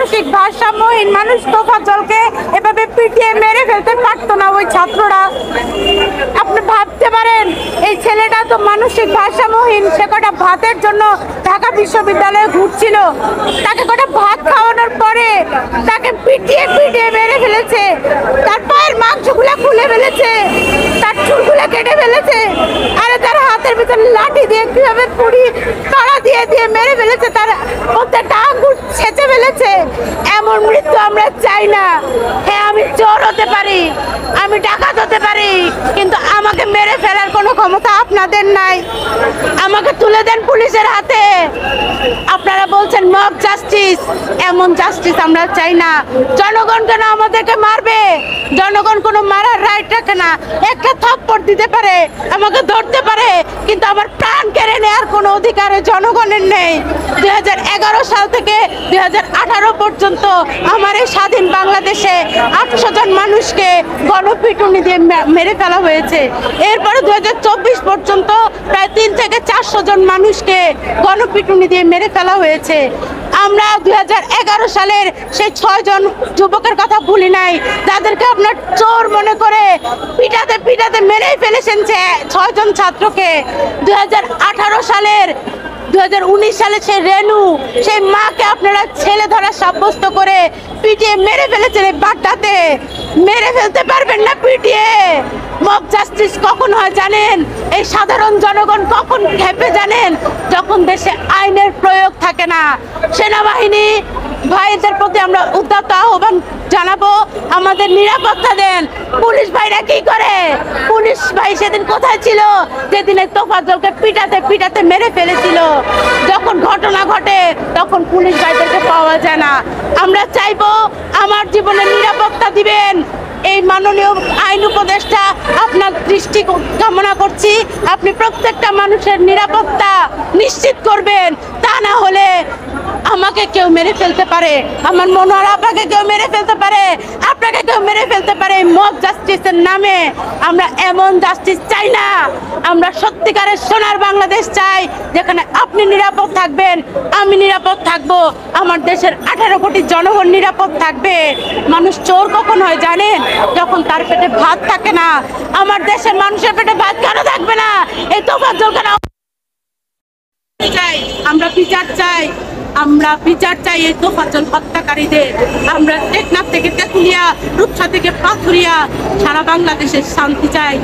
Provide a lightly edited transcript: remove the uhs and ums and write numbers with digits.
মানসিক ভারসাম্যহীন মানুষ তোফাজ্জলকে এভাবে পিটিয়ে মেরে ফেলতে পারতো না ওই ছাত্ররা। আপনি ভাবতে পারেন এই ছেলেটা তো মানসিক ভারসাম্যহীন, সে কটা ভাতের জন্য ঢাকা বিশ্ববিদ্যালয়ে ঘুরছিল, তাকে কটা ভাত খাওয়ানোর পরে তাকে পিটিয়ে পিটিয়ে মেরে ফেলেছে, তার পায়ের মাংসগুলো খুলে ফেলেছে, তার চুলগুলো কেটে ফেলেছে, আরে তার হাতের ভিতরে লাঠি দিয়ে কিভাবে পুড়ি তাড়া দিয়ে দিয়ে মেরে ফেলেছে, তার প্রত্যেকটা আঙ্গুল ছেঁচে ফেলেছে। এমন মৃত্যু আমরা চাই না। হ্যাঁ, আমি চোর হতে পারি, আমি ডাকাত হতে পারি, কিন্তু আমাকে মেরে ফেলার কোনো ক্ষমতা আপনাদের নাই। আমাকে তুলে দেন পুলিশের হাতে। আপনারা বলছেন মব জাস্টিস, এমন জাস্টিস আমরা চাই না। জনগণ কেন আমাদেরকে মারবে? জনগণ কোনো মারার রাইট রাখে না। একটা থাপ্পড় দিতে পারে, আমাকে ধরতে পারে, কিন্তু আমার প্রাণ কেড়ে নেওয়ার কোনো অধিকার জনগণের নেই। 2011 সাল থেকে 2018 পর্যন্ত আমার এই স্বাধীন বাংলাদেশে 800 জন মানুষকে গণপিটুনি দিয়ে মেরে ফেলা হয়েছে। এরপরে 2024 পর্যন্ত প্রায় 3 থেকে 400 জন মানুষকে গণপিটুনি দিয়ে মেরে ফেলা হয়েছে। আমরা 2011 সালের সেই 6 জন যুবকের কথা ভুলি নাই, যাদেরকে আপনার চোর মনে করে পিটাতে পিটাতে মেরেই ফেলেছেন যে 6 জন ছাত্রকে। 2019 সালে সেই রেনু, সেই মাকে আপনারা ছেলে ধরা সাব্যস্ত করে পিটিয়ে মেরে ফেলেছেন এই বাড্ডাতে। মেরে ফেলতে পারবেন না পিটিয়ে। মব জাস্টিস কখন হয় জানেন? এই সাধারণ জনগণ কখন খেপে জানেন? যখন দেশে আইনের প্রয়োগ থাকে না। সেনাবাহিনী ভাইদের প্রতি আমরা উদাত্ত আহ্বান জানাবো, আমাদের নিরাপত্তা দেন। পুলিশ ভাইরা কি করে? পুলিশ ভাই সেদিন কোথায় ছিল যেদিন তোফাজ্জলকে পিটাতে পিটাতে মেরে ফেলেছিল? যখন ঘটনা ঘটে তখন পুলিশ ভাইদেরকে পাওয়া যায় না। আমরা চাইবো আমার জীবনের নিরাপত্তা দিবেন। এই মাননীয় আইন উপদেষ্টা, আপনার দৃষ্টি কামনা করছি, আপনি প্রত্যেকটা মানুষের নিরাপত্তা নিশ্চিত করবেন। তা না হলে আমাকে কেউ মেরে ফেলতে পারে, আমার মনোহর আপাকে কেউ মেরে ফেলতে পারে, আপনাকে কেউ মেরে ফেলতে পারে। মব জাস্টিসের নামে আমরা এমন জাস্টিস চাই না। আমরা সত্যিকারের সোনার বাংলাদেশ চাই, যেখানে আপনি নিরাপদ থাকবেন, আমি নিরাপদ থাকবো, আমার দেশের 18 কোটি জনগণ নিরাপদ থাকবে। মানুষ চোর কখন হয় জানেন? যখন তার পেটে ভাত থাকে না। আমার দেশের মানুষের পেটে ভাত কেন থাকবে না? এই তোফাজ্জল কেন? আমরা বিচার চাই, আমরা বিচার চাই এই তোফাজ্জল হত্যাকারীদের। আমরা টেকনাফ থেকে তেঁতুলিয়া, রূপসা থেকে পাথুরিয়া, সারা বাংলাদেশের শান্তি চাই।